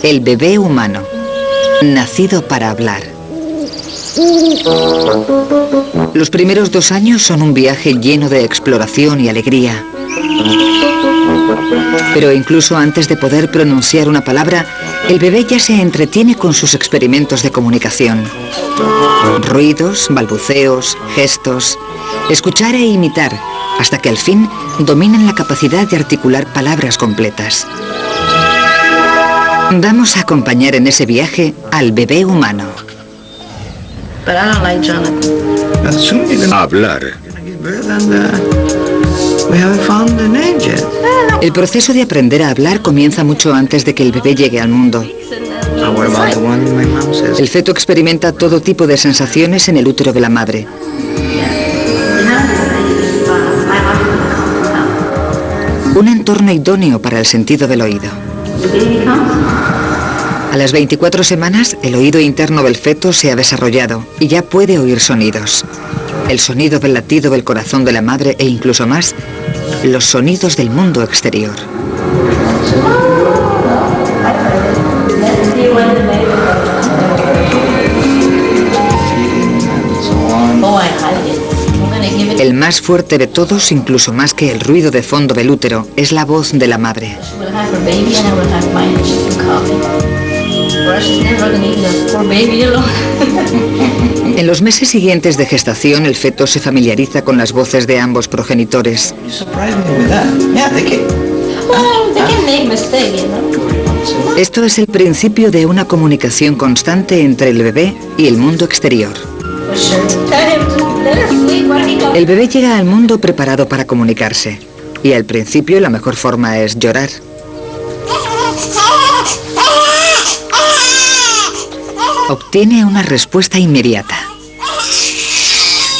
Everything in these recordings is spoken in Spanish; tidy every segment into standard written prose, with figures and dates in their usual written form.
El bebé humano, nacido para hablar. Los primeros 2 años son un viaje lleno de exploración y alegría. Pero incluso antes de poder pronunciar una palabra, el bebé ya se entretiene con sus experimentos de comunicación. Ruidos, balbuceos, gestos, escuchar e imitar, hasta que al fin dominan la capacidad de articular palabras completas. Vamos a acompañar en ese viaje al bebé humano. Hablar. El proceso de aprender a hablar comienza mucho antes de que el bebé llegue al mundo. El feto experimenta todo tipo de sensaciones en el útero de la madre. Un entorno idóneo para el sentido del oído. A las 24 semanas, el oído interno del feto se ha desarrollado y ya puede oír sonidos. El sonido del latido del corazón de la madre e incluso más, los sonidos del mundo exterior. El más fuerte de todos, incluso más que el ruido de fondo del útero, es la voz de la madre. En los meses siguientes de gestación, el feto se familiariza con las voces de ambos progenitores. Esto es el principio de una comunicación constante entre el bebé y el mundo exterior. El bebé llega al mundo preparado para comunicarse, y al principio la mejor forma es llorar. Obtiene una respuesta inmediata.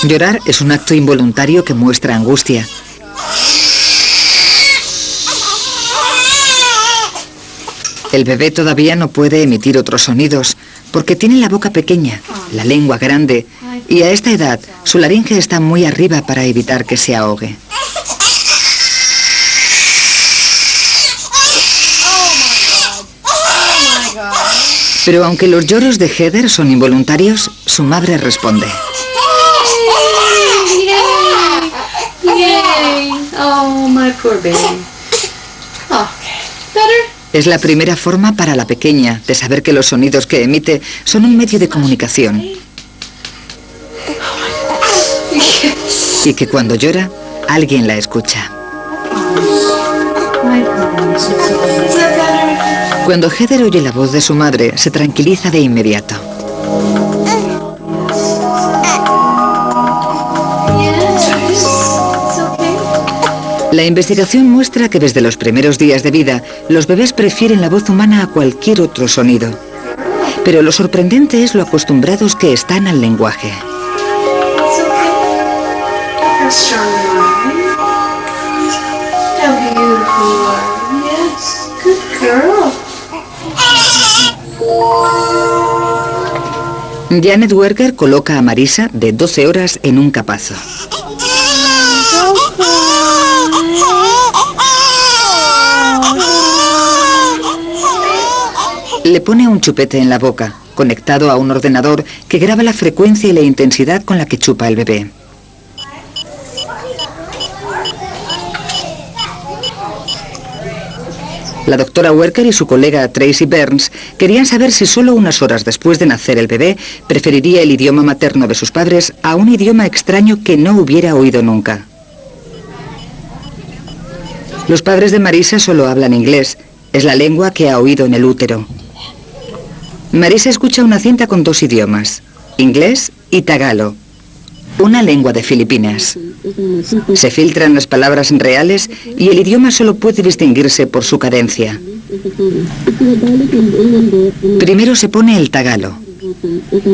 Llorar es un acto involuntario que muestra angustia. El bebé todavía no puede emitir otros sonidos porque tiene la boca pequeña, la lengua grande, y a esta edad su laringe está muy arriba para evitar que se ahogue. Pero aunque los lloros de Heather son involuntarios, su madre responde. Es la primera forma para la pequeña de saber que los sonidos que emite son un medio de comunicación. Y que cuando llora, alguien la escucha. Cuando Heather oye la voz de su madre, se tranquiliza de inmediato. La investigación muestra que desde los primeros días de vida, los bebés prefieren la voz humana a cualquier otro sonido. Pero lo sorprendente es lo acostumbrados que están al lenguaje. Janet Werker coloca a Marisa, de 12 horas, en un capazo. Le pone un chupete en la boca, conectado a un ordenador que graba la frecuencia y la intensidad con la que chupa el bebé. La doctora Werker y su colega Tracy Burns querían saber si solo unas horas después de nacer el bebé preferiría el idioma materno de sus padres a un idioma extraño que no hubiera oído nunca. Los padres de Marisa solo hablan inglés, es la lengua que ha oído en el útero. Marisa escucha una cinta con 2 idiomas, inglés y tagalo, una lengua de Filipinas. Se filtran las palabras reales y el idioma solo puede distinguirse por su cadencia. Primero se pone el tagalo.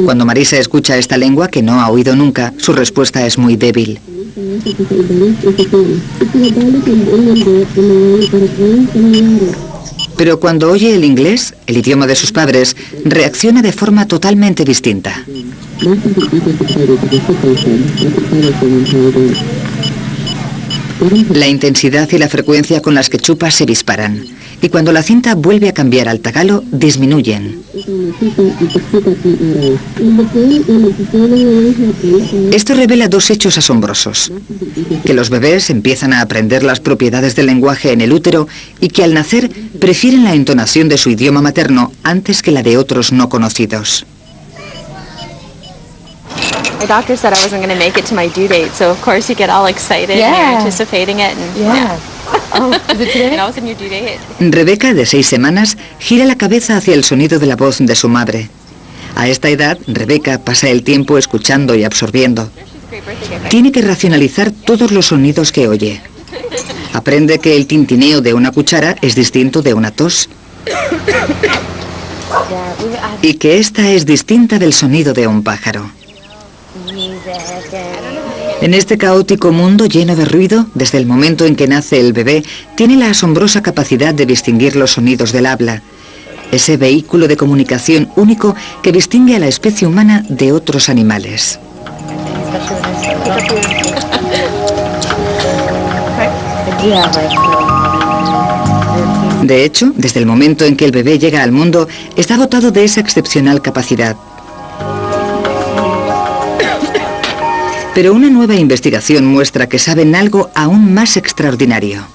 Cuando Marisa escucha esta lengua que no ha oído nunca, su respuesta es muy débil. Pero cuando oye el inglés, el idioma de sus padres, reacciona de forma totalmente distinta. La intensidad y la frecuencia con las que chupa se disparan. y cuando la cinta vuelve a cambiar al tagalo, disminuyen. Esto revela dos hechos asombrosos: que los bebés empiezan a aprender las propiedades del lenguaje en el útero y que al nacer prefieren la entonación de su idioma materno antes que la de otros no conocidos. My doctor said I wasn't going to make it to my due date, so of course you get all excited and you're anticipating it. And, is it today? And all of a sudden your due date. Rebeca, de 6 semanas, gira la cabeza hacia el sonido de la voz de su madre. A esta edad, Rebeca pasa el tiempo escuchando y absorbiendo. Tiene que racionalizar todos los sonidos que oye. Aprende que el tintineo de una cuchara es distinto de una tos. Y que esta es distinta del sonido de un pájaro. En este caótico mundo lleno de ruido, desde el momento en que nace el bebé, tiene la asombrosa capacidad de distinguir los sonidos del habla, ese vehículo de comunicación único que distingue a la especie humana de otros animales. De hecho, desde el momento en que el bebé llega al mundo, está dotado de esa excepcional capacidad. Pero una nueva investigación muestra que saben algo aún más extraordinario.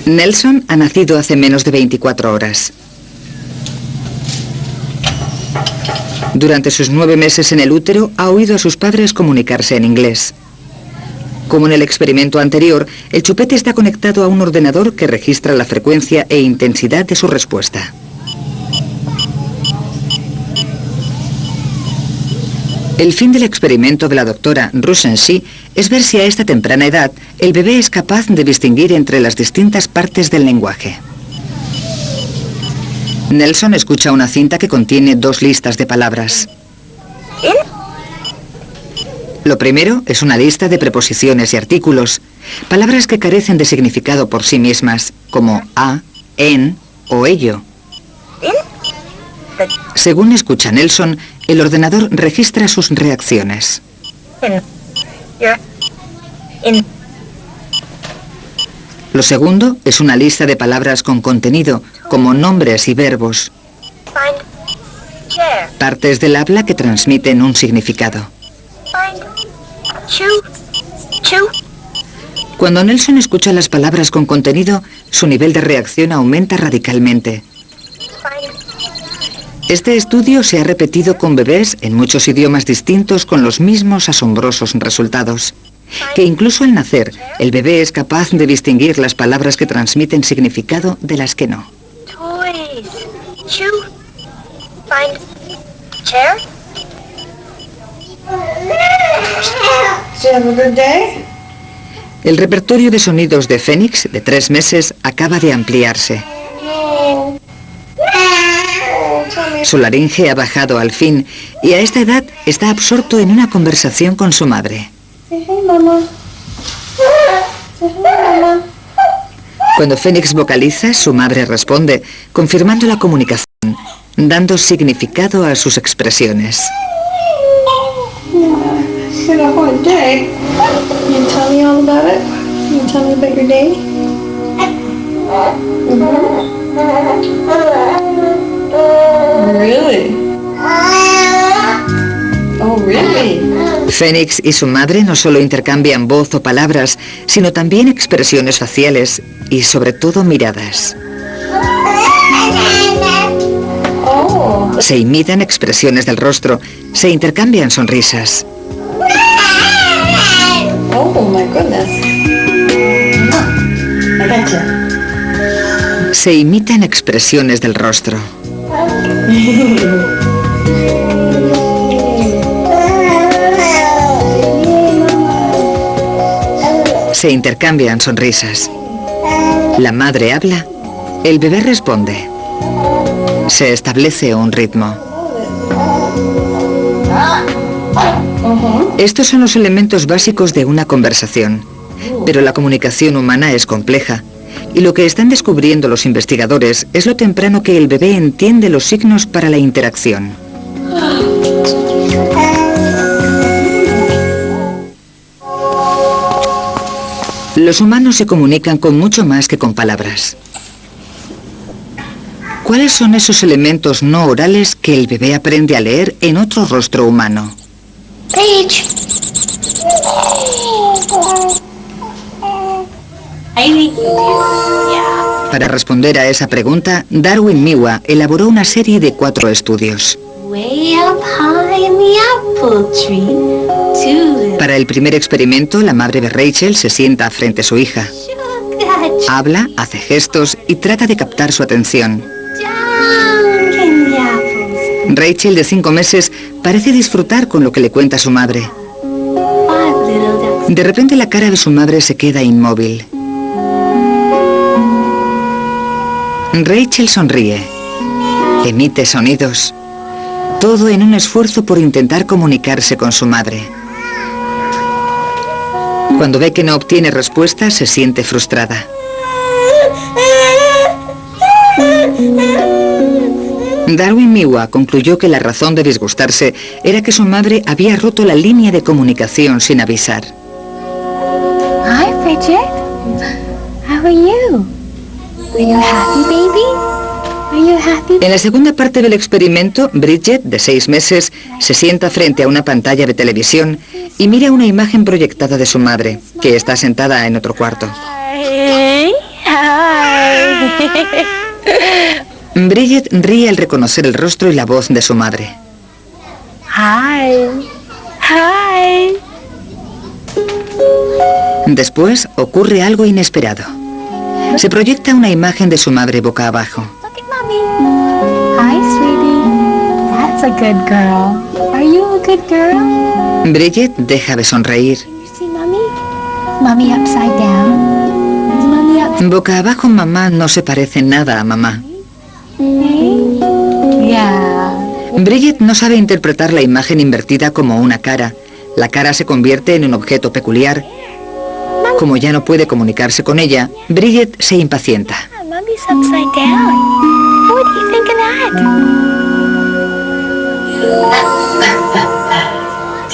Nelson ha nacido hace menos de 24 horas. Durante sus 9 meses en el útero, ha oído a sus padres comunicarse en inglés. Como en el experimento anterior, el chupete está conectado a un ordenador que registra la frecuencia e intensidad de su respuesta. El fin del experimento de la doctora Rusenshi es ver si a esta temprana edad el bebé es capaz de distinguir entre las distintas partes del lenguaje. Nelson escucha una cinta que contiene 2 listas de palabras. Lo primero es una lista de preposiciones y artículos, palabras que carecen de significado por sí mismas, como a, en o ello. Según escucha Nelson, el ordenador registra sus reacciones. Lo segundo es una lista de palabras con contenido, como nombres y verbos. Partes del habla que transmiten un significado. Cuando Nelson escucha las palabras con contenido, su nivel de reacción aumenta radicalmente. Este estudio se ha repetido con bebés en muchos idiomas distintos con los mismos asombrosos resultados. Que incluso al nacer, el bebé es capaz de distinguir las palabras que transmiten significado de las que no. El repertorio de sonidos de Phoenix, de 3 meses, acaba de ampliarse. Su laringe ha bajado al fin y a esta edad está absorto en una conversación con su madre. Cuando Phoenix vocaliza, su madre responde, confirmando la comunicación, dando significado a sus expresiones. Phoenix y su madre no solo intercambian voz o palabras, sino también expresiones faciales y sobre todo miradas. Se imitan expresiones del rostro, se intercambian sonrisas. Se imitan expresiones del rostro. Se intercambian sonrisas. La madre habla, el bebé responde. Se establece un ritmo. Estos son los elementos básicos de una conversación, pero la comunicación humana es compleja. Y lo que están descubriendo los investigadores es lo temprano que el bebé entiende los signos para la interacción. Los humanos se comunican con mucho más que con palabras. ¿Cuáles son esos elementos no orales que el bebé aprende a leer en otro rostro humano? Paige. Para responder a esa pregunta, Darwin Miwa elaboró una serie de 4 estudios. Para el primer experimento, la madre de Rachel se sienta frente a su hija. Habla, hace gestos y trata de captar su atención. Rachel, de 5 meses, parece disfrutar con lo que le cuenta su madre. De repente la cara de su madre se queda inmóvil. Rachel sonríe, emite sonidos, todo en un esfuerzo por intentar comunicarse con su madre. Cuando ve que no obtiene respuesta, se siente frustrada. Darwin Miwa concluyó que la razón de disgustarse era que su madre había roto la línea de comunicación sin avisar. Hi, Bridget. How are you? Are you happy, baby? Are you happy? En la segunda parte del experimento, Bridget, de 6 meses, se sienta frente a una pantalla de televisión y mira una imagen proyectada de su madre, que está sentada en otro cuarto. Hi. Bridget ríe al reconocer el rostro y la voz de su madre. Hi. Hi. Después ocurre algo inesperado. Se proyecta una imagen de su madre boca abajo. Look at mommy. Hi, sweetie. That's a good girl. Are you a good girl? Bridget deja de sonreír. You see mommy? Mommy upside down. Is mommy upside Boca abajo, mamá no se parece nada a mamá. down? Yeah. Bridget no sabe interpretar la imagen invertida como una cara. La cara se convierte en un objeto peculiar. Como ya no puede comunicarse con ella, Bridget se impacienta. Mommy's upside down. What do you think of that?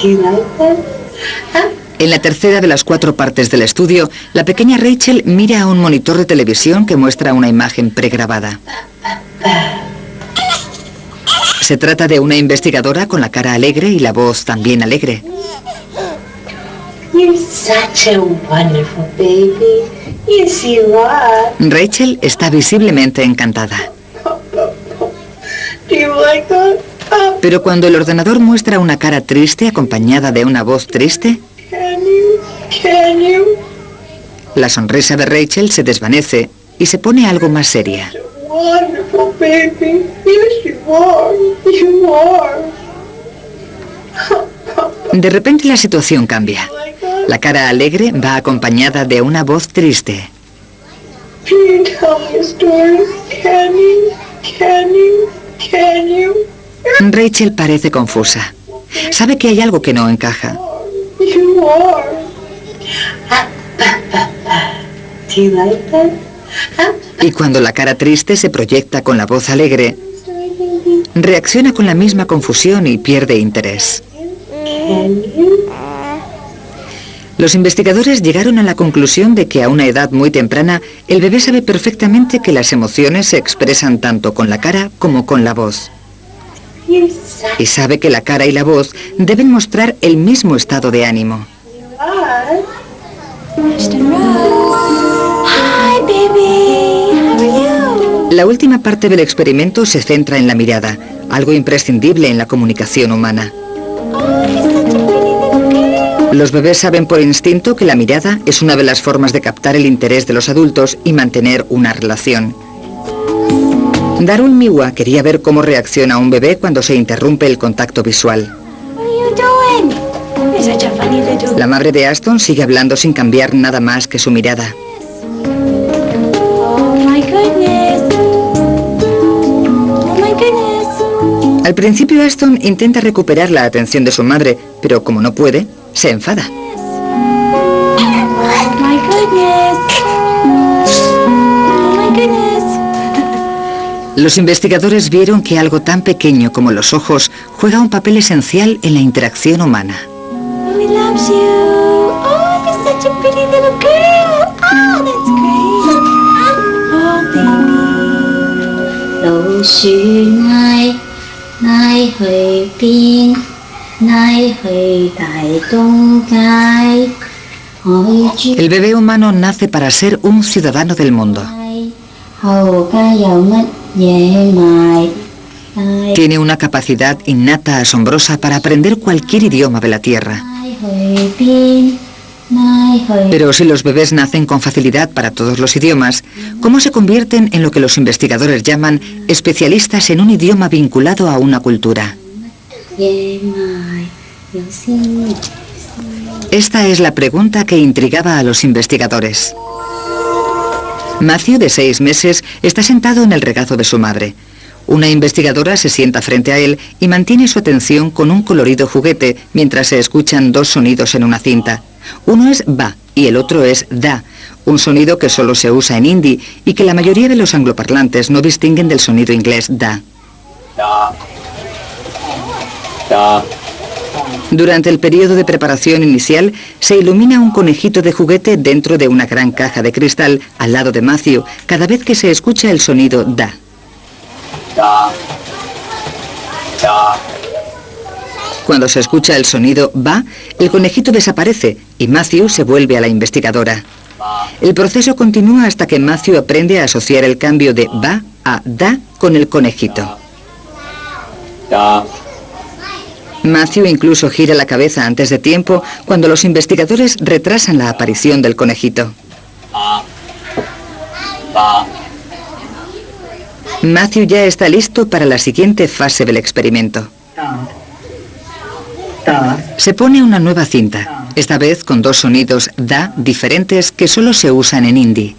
Do you like that? En la tercera de las 4 partes del estudio, la pequeña Rachel mira a un monitor de televisión que muestra una imagen pregrabada. Se trata de una investigadora con la cara alegre y la voz también alegre. You're such a wonderful baby. Yes, you are. Rachel está visiblemente encantada. Do you like that? Pero cuando el ordenador muestra una cara triste acompañada de una voz triste, Can you? Can you? la sonrisa de Rachel se desvanece y se pone algo más seria. Wonderful baby. Yes, you are. You are. De repente la situación cambia. La cara alegre va acompañada de una voz triste. Can you tell me a story? Can you? Can you? Can you? Rachel parece confusa. Sabe que hay algo que no encaja. You are. Do you like that? Y cuando la cara triste se proyecta con la voz alegre, reacciona con la misma confusión y pierde interés. Can you? Los investigadores llegaron a la conclusión de que a una edad muy temprana, el bebé sabe perfectamente que las emociones se expresan tanto con la cara como con la voz. You're such Y sabe que la cara y la voz deben mostrar el mismo estado de ánimo. a Hi, baby. How are you? La última parte del experimento se centra en la mirada, algo imprescindible en la comunicación humana. Los bebés saben por instinto que la mirada es una de las formas de captar el interés de los adultos y mantener una relación. Darwin Miwa quería ver cómo reacciona un bebé cuando se interrumpe el contacto visual. What are you doing? You're such a funny little... La madre de Aston sigue hablando sin cambiar nada más que su mirada. Oh, my goodness. Oh, my goodness. Al principio Aston intenta recuperar la atención de su madre, pero como no puede, se enfada. Oh, my goodness. Oh, my goodness. Los investigadores vieron que algo tan pequeño como los ojos juega un papel esencial en la interacción humana. Mommy loves you. Oh, you're such such a pretty little girl. Oh, that's great. Oh, baby. 老鼠嗌嗌去邊？嗌去大東街。 El bebé humano nace para ser un ciudadano del mundo. Tiene una capacidad innata asombrosa para aprender cualquier idioma de la Tierra. Pero si los bebés nacen con facilidad para todos los idiomas, ¿cómo se convierten en lo que los investigadores llaman especialistas en un idioma vinculado a una cultura? Esta es la pregunta que intrigaba a los investigadores. Matthew, de 6 meses, está sentado en el regazo de su madre. Una investigadora se sienta frente a él y mantiene su atención con un colorido juguete mientras se escuchan 2 sonidos en una cinta. Uno es ba y el otro es da, un sonido que solo se usa en hindi y que la mayoría de los angloparlantes no distinguen del sonido inglés da. Durante el periodo de preparación inicial, se ilumina un conejito de juguete dentro de una gran caja de cristal al lado de Matthew, cada vez que se escucha el sonido da. Cuando se escucha el sonido ba, el conejito desaparece y Matthew se vuelve a la investigadora. El proceso continúa hasta que Matthew aprende a asociar el cambio de ba a da con el conejito. Matthew incluso gira la cabeza antes de tiempo cuando los investigadores retrasan la aparición del conejito. Matthew ya está listo para la siguiente fase del experimento. Se pone una nueva cinta, esta vez con 2 sonidos da diferentes que solo se usan en hindi.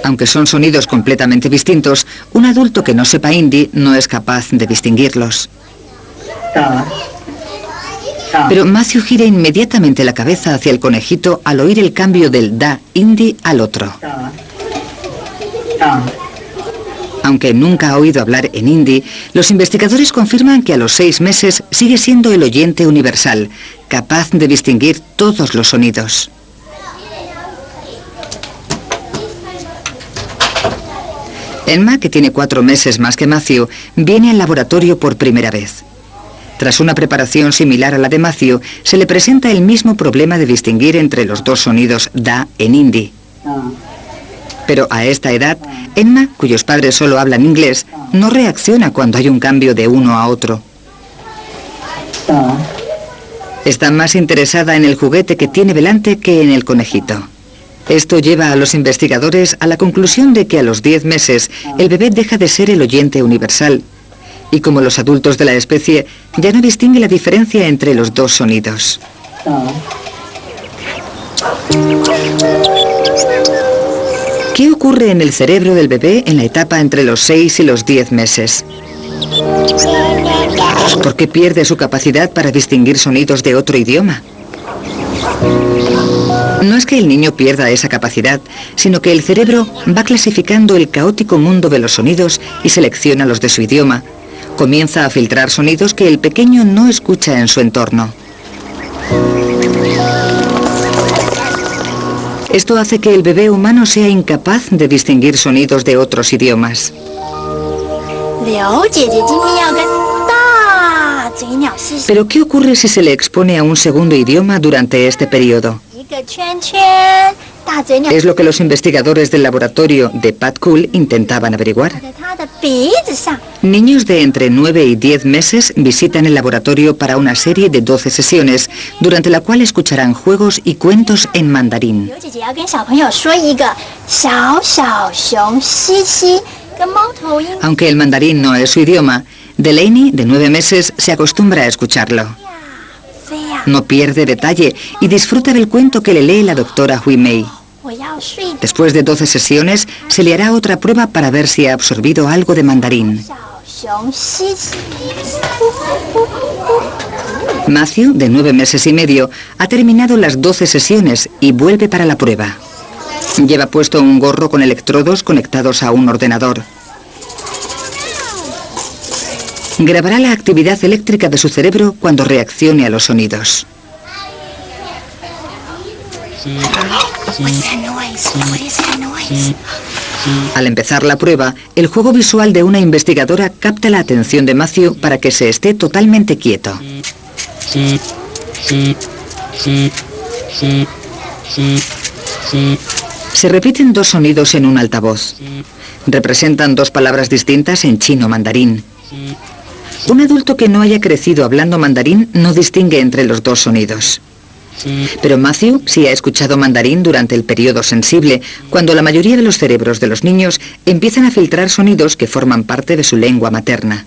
Aunque son sonidos completamente distintos, un adulto que no sepa hindi no es capaz de distinguirlos. Pero Matthew gira inmediatamente la cabeza hacia el conejito al oír el cambio del da hindi al otro. Aunque nunca ha oído hablar en hindi, los investigadores confirman que a los 6 meses sigue siendo el oyente universal, capaz de distinguir todos los sonidos. Emma, que tiene 4 meses más que Matthew, viene al laboratorio por primera vez. Tras una preparación similar a la de Matthew, se le presenta el mismo problema de distinguir entre los 2 sonidos da en hindi. Pero a esta edad, Emma, cuyos padres solo hablan inglés, no reacciona cuando hay un cambio de uno a otro. Está más interesada en el juguete que tiene delante que en el conejito. Esto lleva a los investigadores a la conclusión de que a los 10 meses el bebé deja de ser el oyente universal y como los adultos de la especie ya no distingue la diferencia entre los 2 sonidos. ¿Qué ocurre en el cerebro del bebé en la etapa entre los 6 y los 10 meses? ¿Por qué pierde su capacidad para distinguir sonidos de otro idioma? No es que el niño pierda esa capacidad, sino que el cerebro va clasificando el caótico mundo de los sonidos y selecciona los de su idioma. Comienza a filtrar sonidos que el pequeño no escucha en su entorno. Esto hace que el bebé humano sea incapaz de distinguir sonidos de otros idiomas. Pero ¿qué ocurre si se le expone a un segundo idioma durante este periodo? Es lo que los investigadores del laboratorio de Pat Cool intentaban averiguar. Niños de entre 9 y 10 meses visitan el laboratorio para una serie de 12 sesiones, durante la cual escucharán juegos y cuentos en mandarín. Aunque el mandarín no es su idioma, Delaney, de 9 meses, se acostumbra a escucharlo. No pierde detalle y disfruta del cuento que le lee la doctora Hui Mei. Después de 12 sesiones, se le hará otra prueba para ver si ha absorbido algo de mandarín. Matthew, de 9 meses y medio, ha terminado las 12 sesiones y vuelve para la prueba. Lleva puesto un gorro con electrodos conectados a un ordenador. Grabará la actividad eléctrica de su cerebro cuando reaccione a los sonidos. Al empezar la prueba, el juego visual de una investigadora capta la atención de Matthew para que se esté totalmente quieto. Se repiten dos sonidos en un altavoz. Representan dos palabras distintas en chino mandarín. Un adulto que no haya crecido hablando mandarín no distingue entre los dos sonidos. Pero Matthew sí ha escuchado mandarín durante el periodo sensible, cuando la mayoría de los cerebros de los niños empiezan a filtrar sonidos que forman parte de su lengua materna.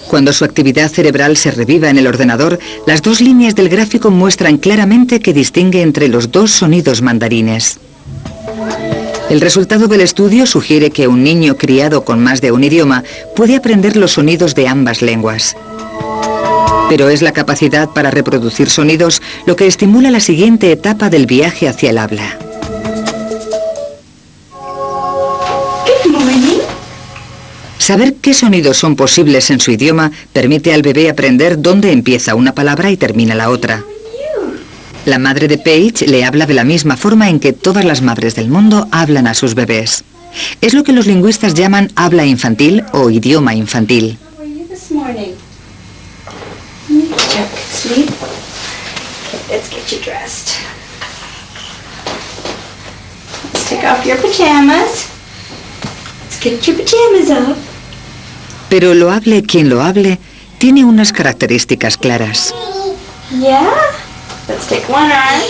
Cuando su actividad cerebral se reviva en el ordenador, las dos líneas del gráfico muestran claramente que distingue entre los dos sonidos mandarines. El resultado del estudio sugiere que un niño criado con más de un idioma puede aprender los sonidos de ambas lenguas. Pero es la capacidad para reproducir sonidos lo que estimula la siguiente etapa del viaje hacia el habla. Saber qué sonidos son posibles en su idioma permite al bebé aprender dónde empieza una palabra y termina la otra. La madre de Paige le habla de la misma forma en que todas las madres del mundo hablan a sus bebés. Es lo que los lingüistas llaman habla infantil o idioma infantil. Let's get you dressed. Let's take off your pajamas. Let's get your pajamas off. Pero lo hable quien lo hable, tiene unas características claras. Yeah? Let's take one arm.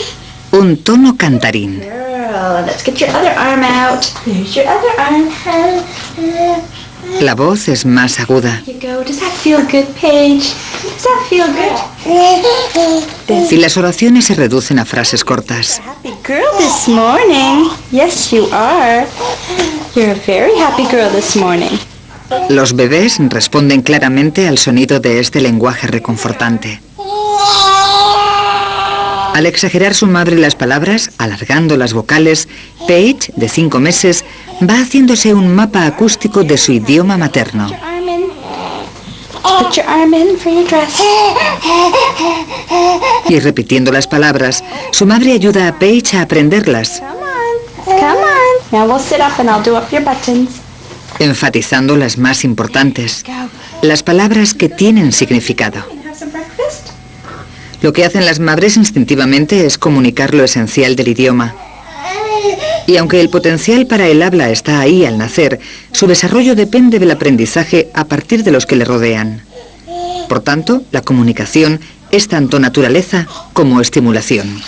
Un tono cantarín. Girl, let's get your other arm out. There's your other arm. La voz es más aguda. Here you go. Does that feel good, Paige? Does that feel good? Y las oraciones se reducen a frases cortas. Happy girl this morning. Yes, you are. You're a very happy girl this morning. Los bebés responden claramente al sonido de este lenguaje reconfortante. Al exagerar su madre las palabras, alargando las vocales, Paige, de 5 meses, va haciéndose un mapa acústico de su idioma materno. Put your arm in for your dress. Y repitiendo las palabras, su madre ayuda a Paige a aprenderlas, Come on. Now we'll sit up and I'll do up your buttons. enfatizando las más importantes, las palabras que tienen significado. Have some breakfast? Lo que hacen las madres instintivamente es comunicar lo esencial del idioma. Y aunque el potencial para el habla está ahí al nacer, su desarrollo depende del aprendizaje a partir de los que le rodean. Por tanto, la comunicación es tanto naturaleza como estimulación.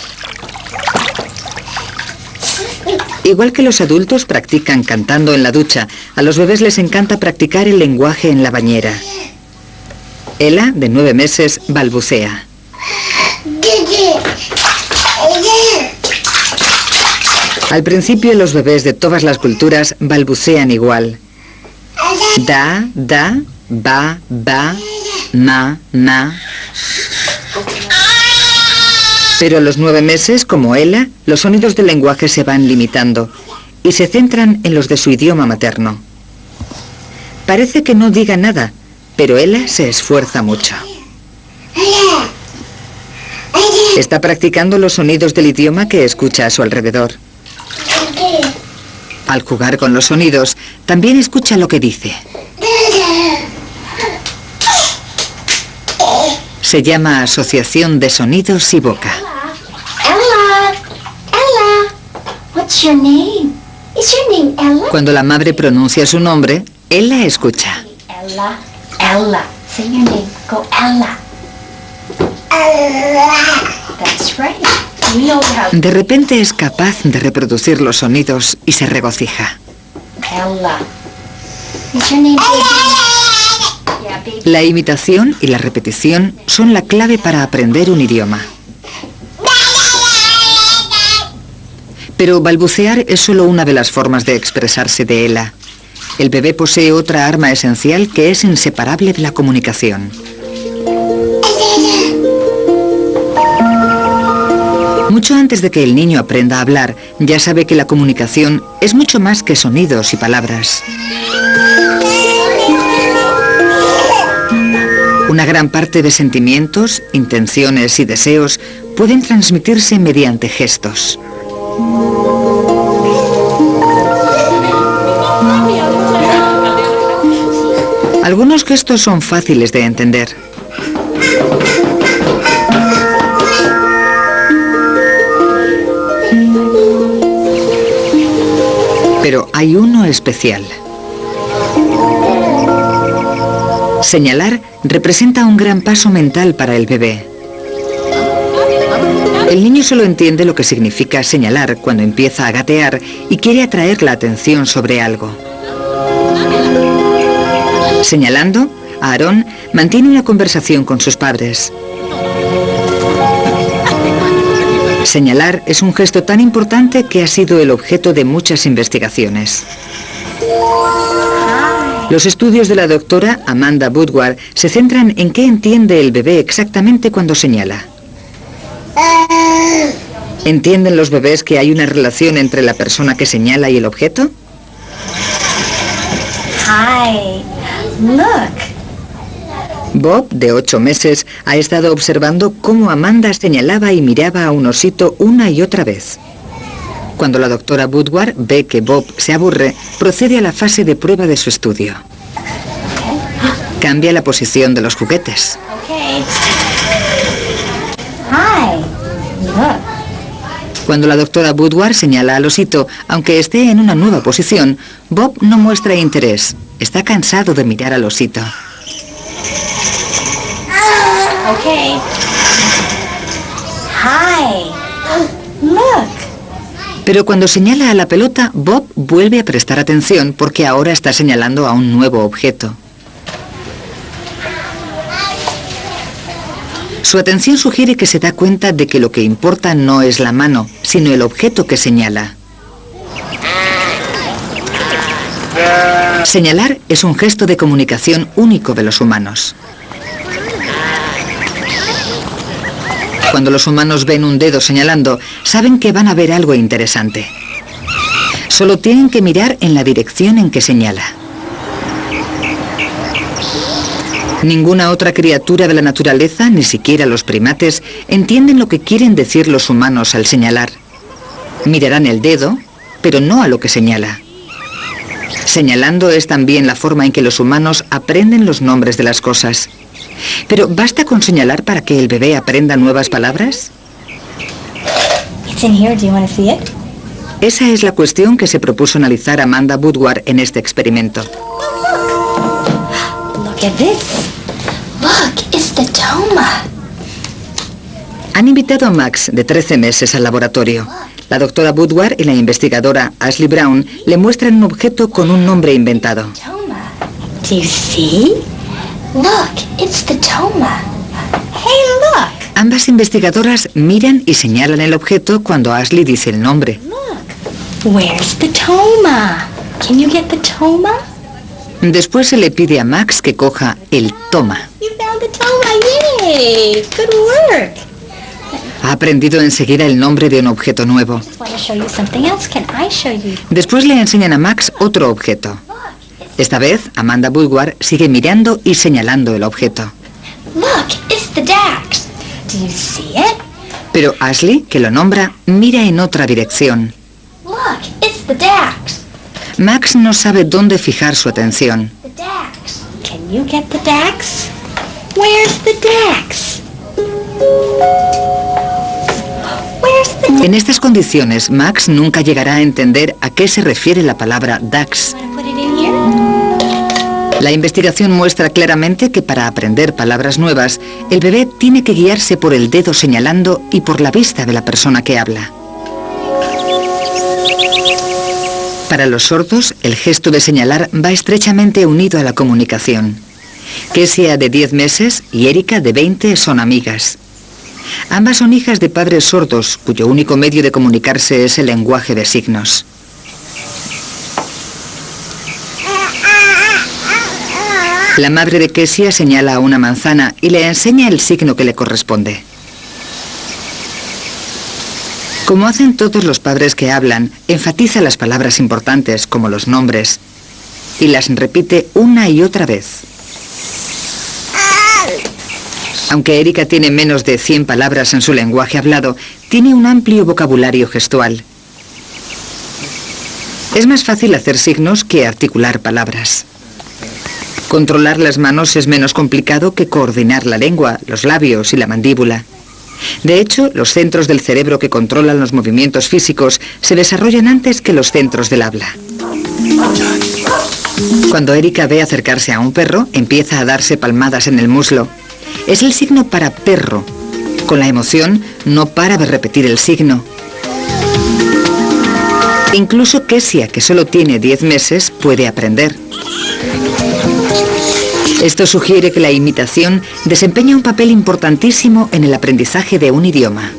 Igual que los adultos practican cantando en la ducha, a los bebés les encanta practicar el lenguaje en la bañera. Ella, de 9 meses, balbucea. Al principio, los bebés de todas las culturas balbucean igual. Da, da, ba, ba, ma, ma. Pero a los 9 meses, como Ella, los sonidos del lenguaje se van limitando y se centran en los de su idioma materno. Parece que no diga nada, pero Ella se esfuerza mucho. Está practicando los sonidos del idioma que escucha a su alrededor. Al jugar con los sonidos, también escucha lo que dice. Se llama asociación de sonidos y boca. Ella. Ella. What's your name? Is your name Ella? Cuando la madre pronuncia su nombre, Ella escucha. Ella. Ella. Say your name. Go Ella. Ella. That's right. You know how. De repente es capaz de reproducir los sonidos y se regocija. Ella. Is your name baby? Yeah, baby. La imitación y la repetición son la clave para aprender un idioma. Pero balbucear es solo una de las formas de expresarse de Ella. El bebé posee otra arma esencial que es inseparable de la comunicación. Mucho antes de que el niño aprenda a hablar, ya sabe que la comunicación es mucho más que sonidos y palabras. Una gran parte de sentimientos, intenciones y deseos pueden transmitirse mediante gestos. Algunos gestos son fáciles de entender. Pero hay uno especial. Señalar representa un gran paso mental para el bebé. El niño solo entiende lo que significa señalar cuando empieza a gatear y quiere atraer la atención sobre algo. Señalando, Aarón mantiene una conversación con sus padres. Señalar es un gesto tan importante que ha sido el objeto de muchas investigaciones. Los estudios de la doctora Amanda Woodward se centran en qué entiende el bebé exactamente cuando señala. ¿Entienden los bebés que hay una relación entre la persona que señala y el objeto? Hi, look. Bob, de 8 meses, ha estado observando cómo Amanda señalaba y miraba a un osito una y otra vez. Cuando la doctora Woodward ve que Bob se aburre, procede a la fase de prueba de su estudio. Cambia la posición de los juguetes. Okay. Hi, look. Cuando la doctora Woodward señala al osito, aunque esté en una nueva posición, Bob no muestra interés. Está cansado de mirar al osito. Okay. Hi, look. Pero cuando señala a la pelota, Bob vuelve a prestar atención porque ahora está señalando a un nuevo objeto. Su atención sugiere que se da cuenta de que lo que importa no es la mano, sino el objeto que señala. Señalar es un gesto de comunicación único de los humanos. Cuando los humanos ven un dedo señalando, saben que van a ver algo interesante. Solo tienen que mirar en la dirección en que señala. Ninguna otra criatura de la naturaleza, ni siquiera los primates, entienden lo que quieren decir los humanos al señalar. Mirarán el dedo, pero no a lo que señala. Señalando es también la forma en que los humanos aprenden los nombres de las cosas. Pero ¿basta con señalar para que el bebé aprenda nuevas palabras? It's in here. Do you want to see it? Esa es la cuestión que se propuso analizar Amanda Woodward en este experimento. Look at this. Look, it's the toma. Han invitado a Max, de 13 meses, al laboratorio. La doctora Woodward y la investigadora Ashley Brown le muestran un objeto con un nombre inventado. Toma. Do you see? Look, it's the toma. Hey, look. Ambas investigadoras miran y señalan el objeto cuando Ashley dice el nombre. Look. Where's the toma? Can you get the toma? Después se le pide a Max que coja el toma. You found the toma. Yay! Good work. Ha aprendido enseguida el nombre de un objeto nuevo. I want to show you something else. Can I show you? Después le enseñan a Max otro objeto. Esta vez, Amanda Woodward sigue mirando y señalando el objeto. Look, it's the Dax. Do you see it? Pero Ashley, que lo nombra, mira en otra dirección. Look, it's the Dax. Max no sabe dónde fijar su atención. The Dax. Can you get the Dax? Where's the Dax? Where's the... En estas condiciones, Max nunca llegará a entender a qué se refiere la palabra Dax. Want to put it in here? La investigación muestra claramente que para aprender palabras nuevas, el bebé tiene que guiarse por el dedo señalando y por la vista de la persona que habla. Para los sordos, el gesto de señalar va estrechamente unido a la comunicación. Kesia, de 10 meses, y Erika, de 20, son amigas. Ambas son hijas de padres sordos, cuyo único medio de comunicarse es el lenguaje de signos. La madre de Kesia señala a una manzana y le enseña el signo que le corresponde. Como hacen todos los padres que hablan, enfatiza las palabras importantes, como los nombres, y las repite una y otra vez. Aunque Erika tiene menos de 100 palabras en su lenguaje hablado, tiene un amplio vocabulario gestual. Es más fácil hacer signos que articular palabras. Controlar las manos es menos complicado que coordinar la lengua, los labios y la mandíbula. De hecho, los centros del cerebro que controlan los movimientos físicos se desarrollan antes que los centros del habla. Cuando Erika ve acercarse a un perro, empieza a darse palmadas en el muslo. Es el signo para perro. Con la emoción, no para de repetir el signo. Incluso Kesia, que solo tiene 10 meses, puede aprender. Esto sugiere que la imitación desempeña un papel importantísimo en el aprendizaje de un idioma.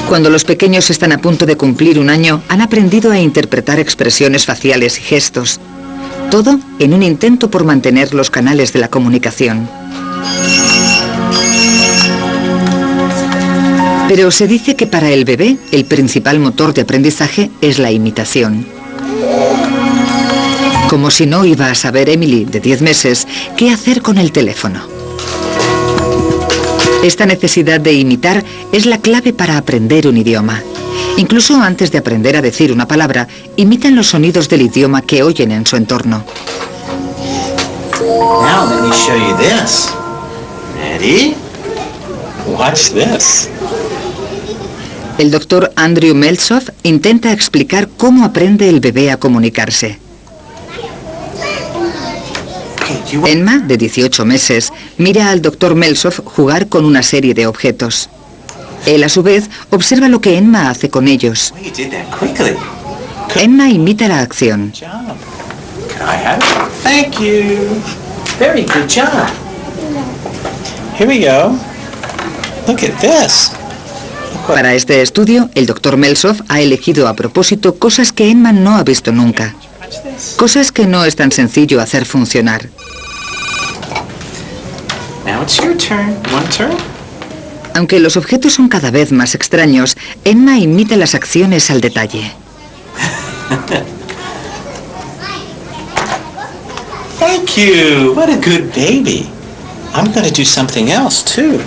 Cuando los pequeños están a punto de cumplir un año, han aprendido a interpretar expresiones faciales y gestos. Todo en un intento por mantener los canales de la comunicación. Pero se dice que para el bebé, el principal motor de aprendizaje es la imitación. Como si no iba a saber Emily, de 10 meses, qué hacer con el teléfono. Esta necesidad de imitar es la clave para aprender un idioma. Incluso antes de aprender a decir una palabra, imitan los sonidos del idioma que oyen en su entorno. Now let me show you this. Ready? Watch this. El doctor Andrew Meltzoff intenta explicar cómo aprende el bebé a comunicarse. Emma, de 18 meses, mira al doctor Meltzoff jugar con una serie de objetos. Él, a su vez, observa lo que Emma hace con ellos. Emma imita la acción. Thank you. Very good job. Here we go. Look at this. Para este estudio, el doctor Meltzoff ha elegido a propósito cosas que Emma no ha visto nunca. Cosas que no es tan sencillo hacer funcionar. Now it's your turn. One turn. Aunque los objetos son cada vez más extraños, Emma imita las acciones al detalle. Thank you. What a good baby. I'm going to do something else too.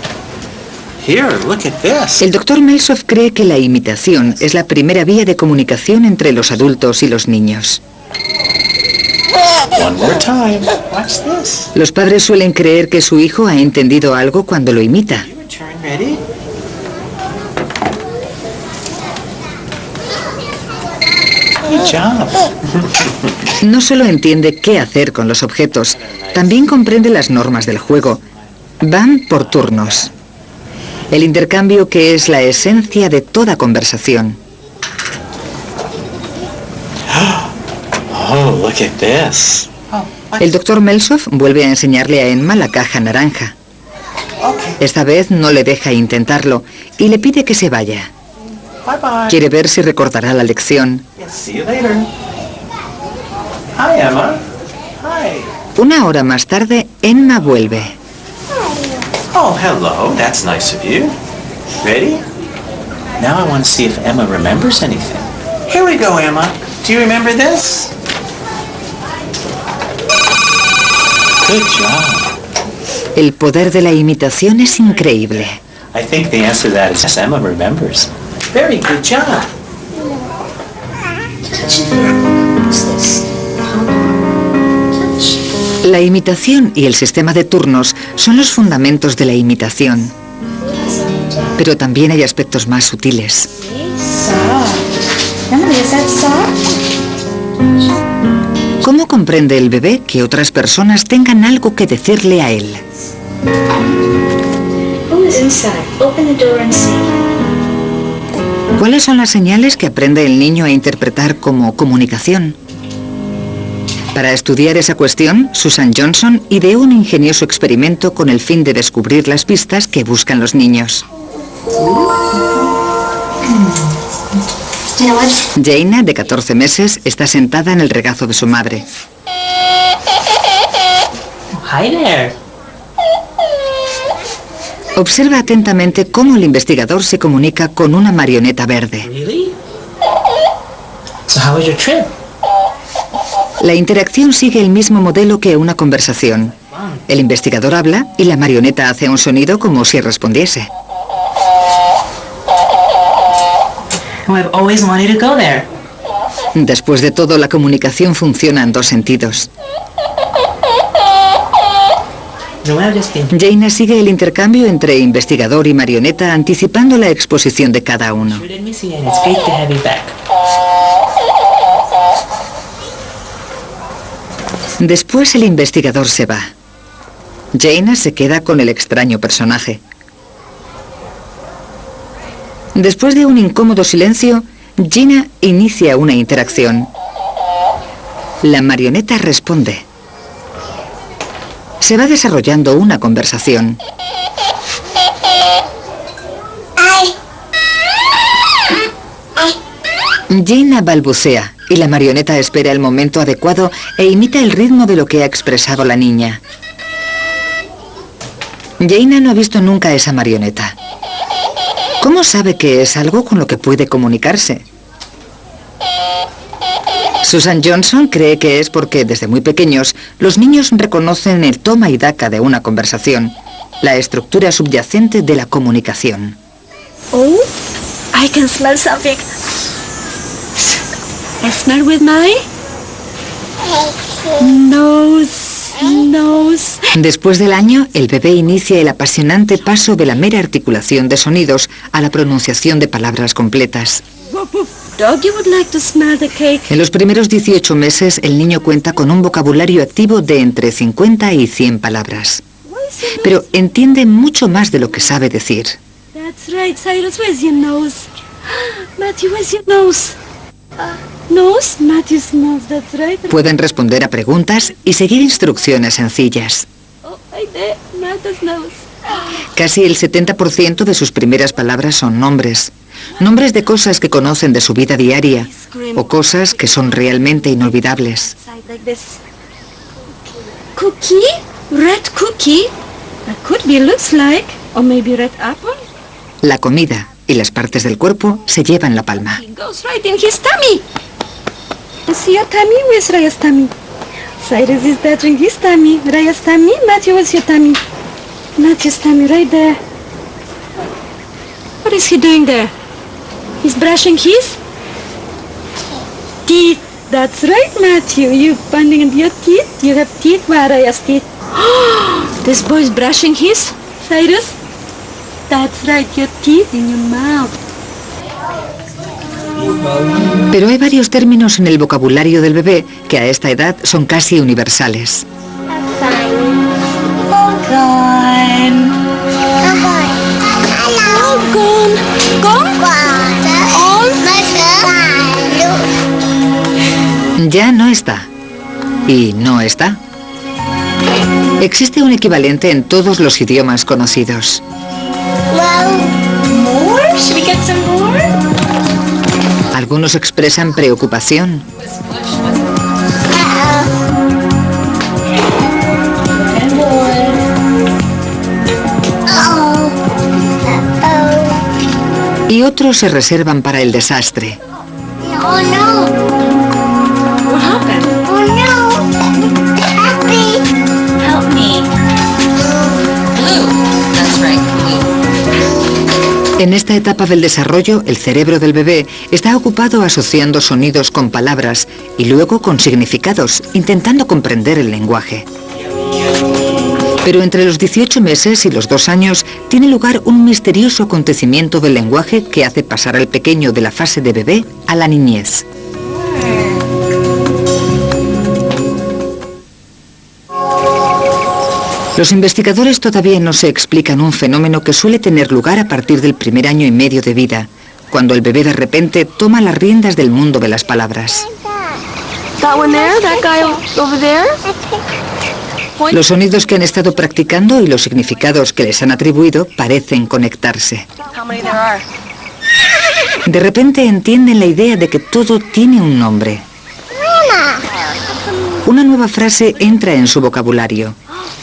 Here, look at this. El doctor Meltzoff cree que la imitación es la primera vía de comunicación entre los adultos y los niños. One more time. Watch this. Los padres suelen creer que su hijo ha entendido algo cuando lo imita. Your turn, ready? Good job. No solo entiende qué hacer con los objetos, también comprende las normas del juego. Van por turnos. El intercambio que es la esencia de toda conversación. Oh, look at this. El doctor Meltzoff vuelve a enseñarle a Emma la caja naranja. Okay. Esta vez no le deja intentarlo y le pide que se vaya. Bye bye. Quiere ver si recordará la lección. See you later. Hi, Emma. Hi. Una hora más tarde, Emma vuelve. Oh, hello. That's nice of you. Ready? Now I want to see if Emma remembers anything. Here we go, Emma. Do you remember this? Good job. El poder de la imitación es increíble. I think the answer to that is yes, Emma remembers. Very good job. La imitación y el sistema de turnos son los fundamentos de la imitación. Pero también hay aspectos más sutiles. ¿Cómo comprende el bebé que otras personas tengan algo que decirle a él? ¿Cuáles son las señales que aprende el niño a interpretar como comunicación? Para estudiar esa cuestión, Susan Johnson ideó un ingenioso experimento con el fin de descubrir las pistas que buscan los niños. Jaina, de 14 meses, está sentada en el regazo de su madre. Hi there. Observa atentamente cómo el investigador se comunica con una marioneta verde. Really? So how was your trip? La interacción sigue el mismo modelo que una conversación. El investigador habla y la marioneta hace un sonido como si respondiese. I've always wanted to go there. Después de todo, la comunicación funciona en dos sentidos. Jaina sigue el intercambio entre investigador y marioneta, anticipando la exposición de cada uno. Después el investigador se va. Jaina se queda con el extraño personaje. Después de un incómodo silencio, Gina inicia una interacción. La marioneta responde. Se va desarrollando una conversación. Gina balbucea y la marioneta espera el momento adecuado e imita el ritmo de lo que ha expresado la niña. Jaina no ha visto nunca a esa marioneta. ¿Cómo sabe que es algo con lo que puede comunicarse? Susan Johnson cree que es porque desde muy pequeños los niños reconocen el toma y daca de una conversación, la estructura subyacente de la comunicación. Oh, I can smell something. I smell with my nose. Después del año, el bebé inicia el apasionante paso de la mera articulación de sonidos a la pronunciación de palabras completas. Doggy would like to smell the cake. En los primeros 18 meses, el niño cuenta con un vocabulario activo de entre 50 y 100 palabras. Pero entiende mucho más de lo que sabe decir. That's right, Cyrus, where's your nose? Matthew, where's your nose? Nose? Matthew's nose, that's right. Pueden responder a preguntas y seguir instrucciones sencillas. Oh, right there, Matthew's nose. Casi el 70% de sus primeras palabras son nombres. Nombres de cosas que conocen de su vida diaria o cosas que son realmente inolvidables. Like this. Cookie? Red cookie? That could be, looks like. Or maybe red apple? La comida y las partes del cuerpo se llevan la palma. It goes right in his tummy. You see your tummy? Where's Raya's tummy? Cyrus is that in his tummy. Raya's tummy? Matthew, where's your tummy? Matthew's tummy, right there. What is he doing there? He's brushing his teeth. That's right, Matthew. You binding your teeth. You have teeth. Where are Raya's teeth? This boy's brushing his, Cyrus. That's right, your teeth in your mouth. Pero hay varios términos en el vocabulario del bebé que a esta edad son casi universales. Ya no está. Y no está. Existe un equivalente en todos los idiomas conocidos. More? Should we get some more? Algunos expresan preocupación. Y otros se reservan para el desastre. Oh no! What happened? Oh no! Happy! Help me. Blue. That's right, blue. En esta etapa del desarrollo, el cerebro del bebé está ocupado asociando sonidos con palabras y luego con significados, intentando comprender el lenguaje. Pero entre los 18 meses y los 2 años tiene lugar un misterioso acontecimiento del lenguaje que hace pasar al pequeño de la fase de bebé a la niñez. Los investigadores todavía no se explican un fenómeno que suele tener lugar a partir del primer año y medio de vida, cuando el bebé de repente toma las riendas del mundo de las palabras. That one there? That guy over there? Los sonidos que han estado practicando y los significados que les han atribuido parecen conectarse. How many there are? De repente entienden la idea de que todo tiene un nombre. Una nueva frase entra en su vocabulario.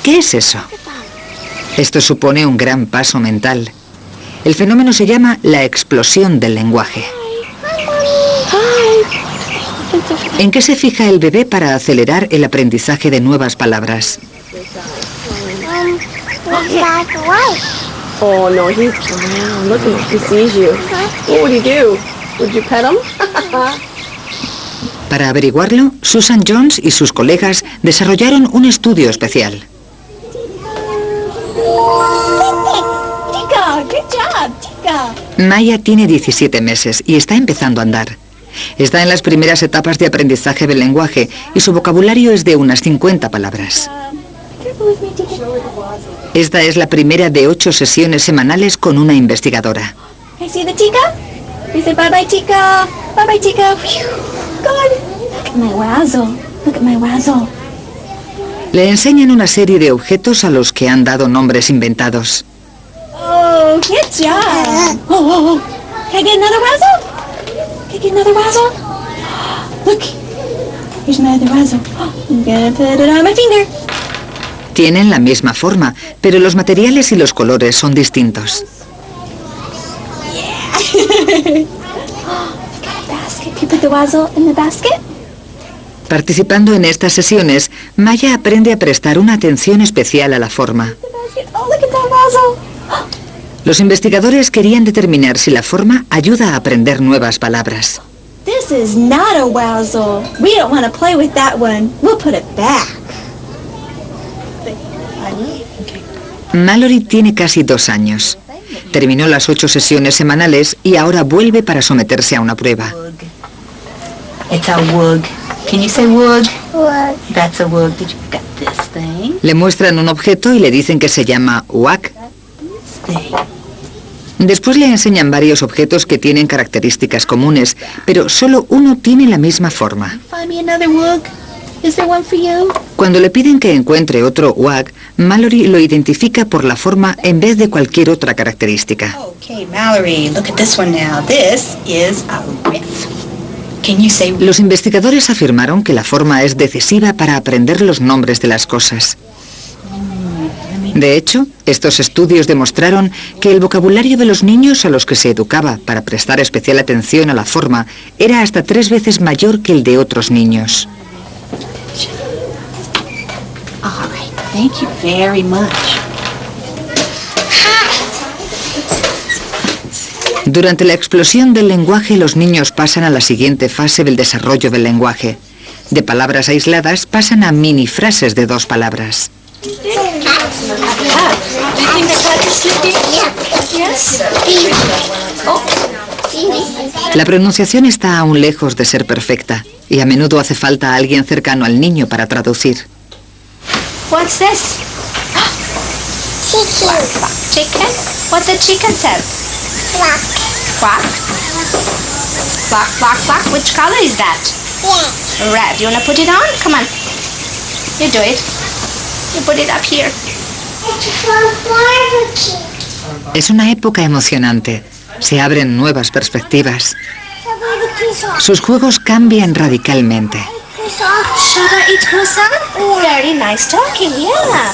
¿Qué es eso? Esto supone un gran paso mental. El fenómeno se llama la explosión del lenguaje. ¿En qué se fija el bebé para acelerar el aprendizaje de nuevas palabras? Oh no, look, he sees you. What would you do? Would you pet him? Para averiguarlo, Susan Jones y sus colegas desarrollaron un estudio especial. Maya tiene 17 meses y está empezando a andar. Está en las primeras etapas de aprendizaje del lenguaje y su vocabulario es de unas 50 palabras. Esta es la primera de 8 sesiones semanales con una investigadora. Le enseñan una serie de objetos a los que han dado nombres inventados. Oh, good job. Oh. Can I get another razzle? Can I get another razzle? Look, here's my other razzle. I'm gonna put it on my finger. Tienen la misma forma, pero los materiales y los colores son distintos. Yeah. Got a basket. Can you put the razzle in the basket? Participando en estas sesiones, Maya aprende a prestar una atención especial a la forma. Oh, look at that razzle. Los investigadores querían determinar si la forma ayuda a aprender nuevas palabras. This is not a razzle. We don't want to play with that one. We'll put it back. Mallory tiene casi 2 años. Terminó las 8 sesiones semanales y ahora vuelve para someterse a una prueba. It's a wug. Can you say wug? Wug. That's a wug. Did you get this thing? Le muestran un objeto y le dicen que se llama wag. Después le enseñan varios objetos que tienen características comunes, pero solo uno tiene la misma forma. Cuando le piden que encuentre otro wag, Mallory lo identifica por la forma en vez de cualquier otra característica. Okay, Mallory, look at this one now. This is a riff. Can you say... Los investigadores afirmaron que la forma es decisiva para aprender los nombres de las cosas. De hecho, estos estudios demostraron que el vocabulario de los niños a los que se educaba para prestar especial atención a la forma era hasta 3 veces mayor que el de otros niños. All right, thank you very much. Durante la explosión del lenguaje, los niños pasan a la siguiente fase del desarrollo del lenguaje. De palabras aisladas pasan a mini frases de 2 palabras. La pronunciación está aún lejos de ser perfecta y a menudo hace falta alguien cercano al niño para traducir. What's this? Chicken. What's the chicken said? Quack. Quack. Quack, quack, quack. Which color is that? Red. You wanna put it on? Come on. You do it. You put it up here. Es una época emocionante. Se abren nuevas perspectivas. Sus juegos cambian radicalmente. Should I eat croissant? Very nice talking, yeah.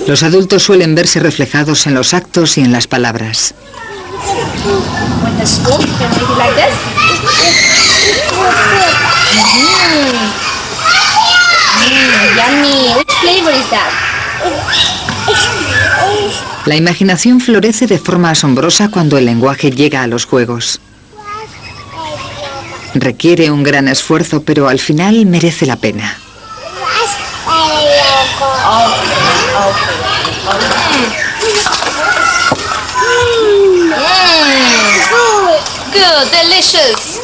Los adultos suelen verse reflejados en los actos y en las palabras. With the spoon, you can make it like this. Yummy. Which flavor is that? La imaginación florece de forma asombrosa cuando el lenguaje llega a los juegos. Requiere un gran esfuerzo, pero al final merece la pena. Good, delicious.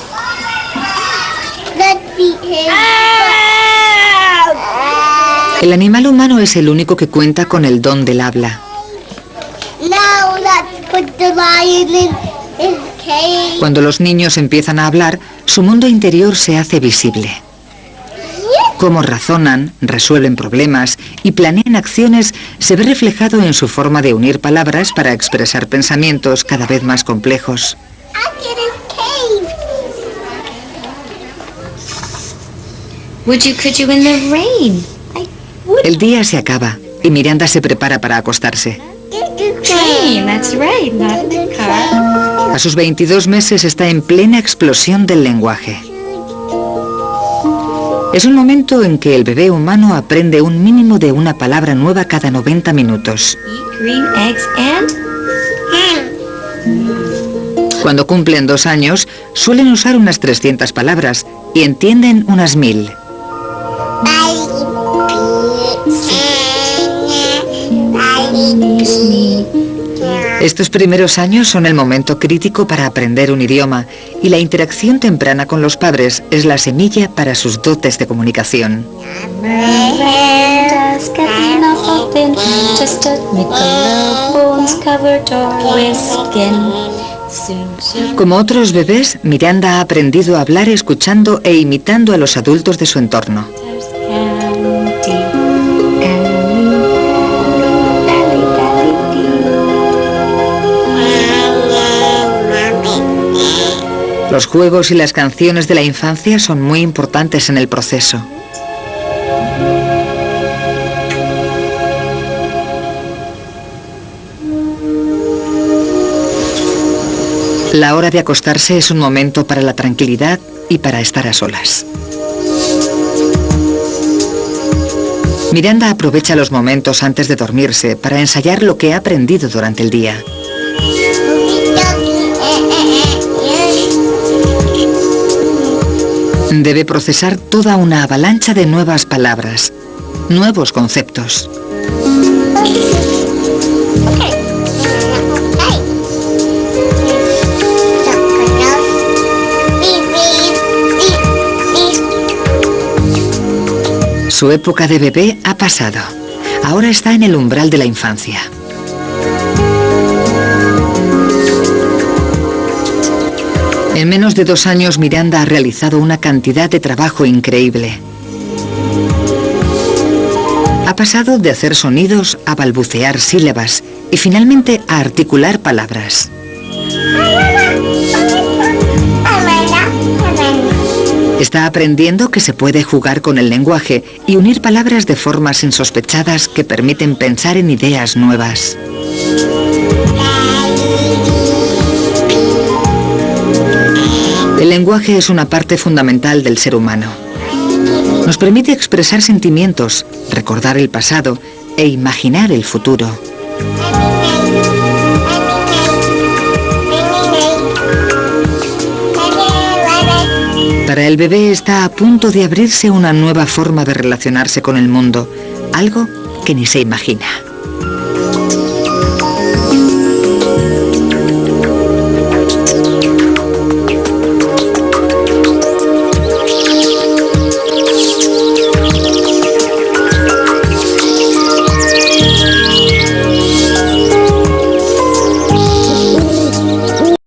El animal humano es el único que cuenta con el don del habla. Cuando los niños empiezan a hablar, su mundo interior se hace visible. Cómo razonan, resuelven problemas y planean acciones se ve reflejado en su forma de unir palabras para expresar pensamientos cada vez más complejos. Could you in the rain? El día se acaba y Miranda se prepara para acostarse. Train, that's right, not in the car. A sus 22 meses está en plena explosión del lenguaje. Es un momento en que el bebé humano aprende un mínimo de una palabra nueva cada 90 minutos. Green eggs and Cuando cumplen 2 años, suelen usar unas 300 palabras y entienden unas 1000. Estos primeros años son el momento crítico para aprender un idioma y la interacción temprana con los padres es la semilla para sus dotes de comunicación. Como otros bebés, Miranda ha aprendido a hablar escuchando e imitando a los adultos de su entorno. Los juegos y las canciones de la infancia son muy importantes en el proceso. La hora de acostarse es un momento para la tranquilidad y para estar a solas. Miranda aprovecha los momentos antes de dormirse para ensayar lo que ha aprendido durante el día. Debe procesar toda una avalancha de nuevas palabras, nuevos conceptos. Su época de bebé ha pasado. Ahora está en el umbral de la infancia. En menos de 2 años, Miranda ha realizado una cantidad de trabajo increíble. Ha pasado de hacer sonidos a balbucear sílabas y finalmente a articular palabras. Está aprendiendo que se puede jugar con el lenguaje y unir palabras de formas insospechadas que permiten pensar en ideas nuevas. El lenguaje es una parte fundamental del ser humano. Nos permite expresar sentimientos, recordar el pasado e imaginar el futuro. Para el bebé está a punto de abrirse una nueva forma de relacionarse con el mundo, algo que ni se imagina.